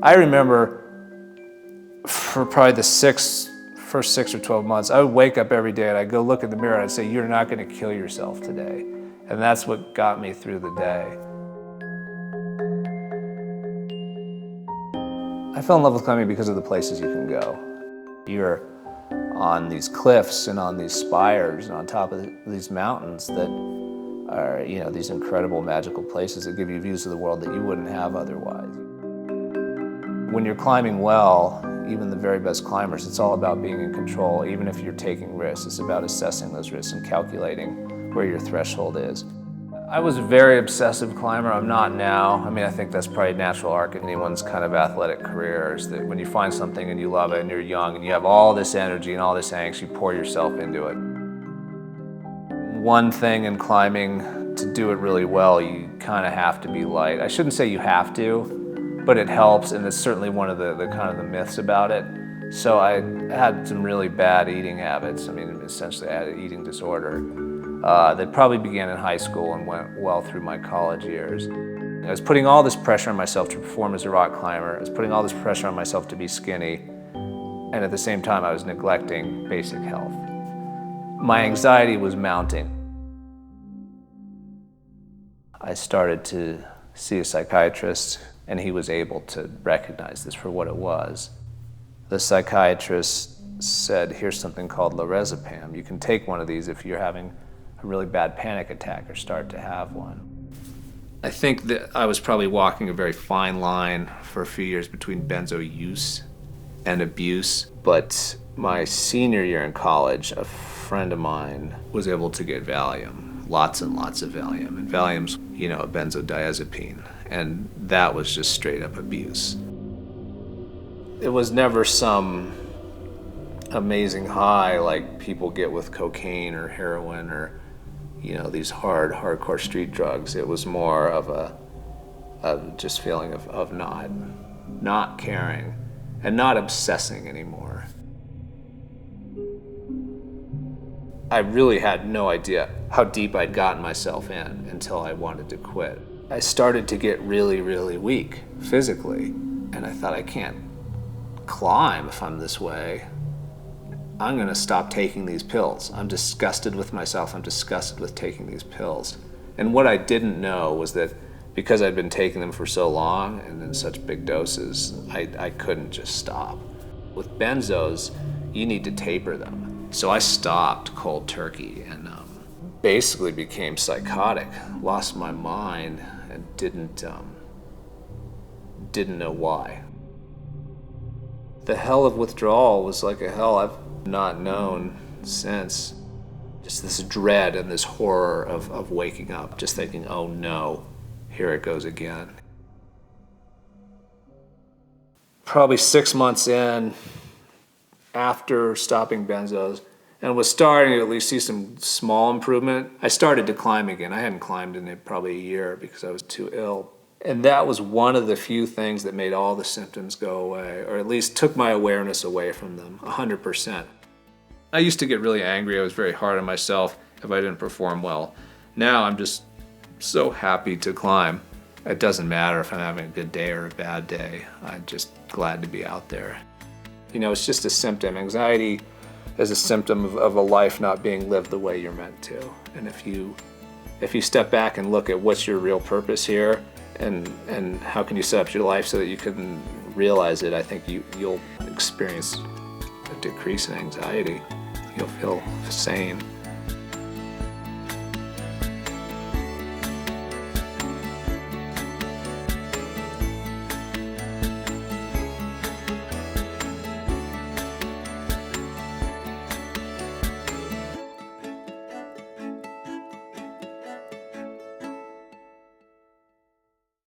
I remember for probably the first 6 or 12 months, I would wake up every day and I'd go look in the mirror and I'd say, you're not gonna kill yourself today. And that's what got me through the day. I fell in love with climbing because of the places you can go. You're on these cliffs and on these spires and on top of these mountains that are, these incredible magical places that give you views of the world that you wouldn't have otherwise. When you're climbing well, even the very best climbers, it's all about being in control. Even if you're taking risks, it's about assessing those risks and calculating where your threshold is. I was a very obsessive climber. I'm not now. I think that's probably a natural arc in anyone's kind of athletic career, is that when you find something and you love it and you're young and you have all this energy and all this angst, you pour yourself into it. One thing in climbing, to do it really well, you kind of have to be light. I shouldn't say you have to, but it helps, and it's certainly one of the kind of the myths about it. So I had some really bad eating habits. Essentially I had an eating disorder that probably began in high school and went well through my college years. I was putting all this pressure on myself to perform as a rock climber. I was putting all this pressure on myself to be skinny, and at the same time I was neglecting basic health. My anxiety was mounting. I started to see a psychiatrist, and he was able to recognize this for what it was. The psychiatrist said, here's something called lorazepam. You can take one of these if you're having a really bad panic attack or start to have one. I think that I was probably walking a very fine line for a few years between benzo use and abuse, but my senior year in college, a friend of mine was able to get Valium, lots and lots of Valium, and Valium's, a benzodiazepine, and that was just straight up abuse. It was never some amazing high like people get with cocaine or heroin or these hardcore street drugs. It was more of a just feeling of not caring and not obsessing anymore. I really had no idea how deep I'd gotten myself in until I wanted to quit. I started to get really, really weak physically, and I thought, I can't climb if I'm this way. I'm gonna stop taking these pills. I'm disgusted with myself. I'm disgusted with taking these pills. And what I didn't know was that because I'd been taking them for so long and in such big doses, I couldn't just stop. With benzos, you need to taper them. So I stopped cold turkey and basically became psychotic, lost my mind, and didn't know why. The hell of withdrawal was like a hell I've not known since. Just this dread and this horror of waking up, just thinking, oh no, here it goes again. Probably 6 months in, after stopping benzos, and was starting to at least see some small improvement, I started to climb again. I hadn't climbed in probably a year because I was too ill. And that was one of the few things that made all the symptoms go away, or at least took my awareness away from them, 100%. I used to get really angry. I was very hard on myself if I didn't perform well. Now I'm just so happy to climb. It doesn't matter if I'm having a good day or a bad day. I'm just glad to be out there. It's just a symptom. Anxiety is a symptom of a life not being lived the way you're meant to. And if you step back and look at what's your real purpose here, and how can you set up your life so that you can realize it, I think you'll experience a decrease in anxiety. You'll feel sane.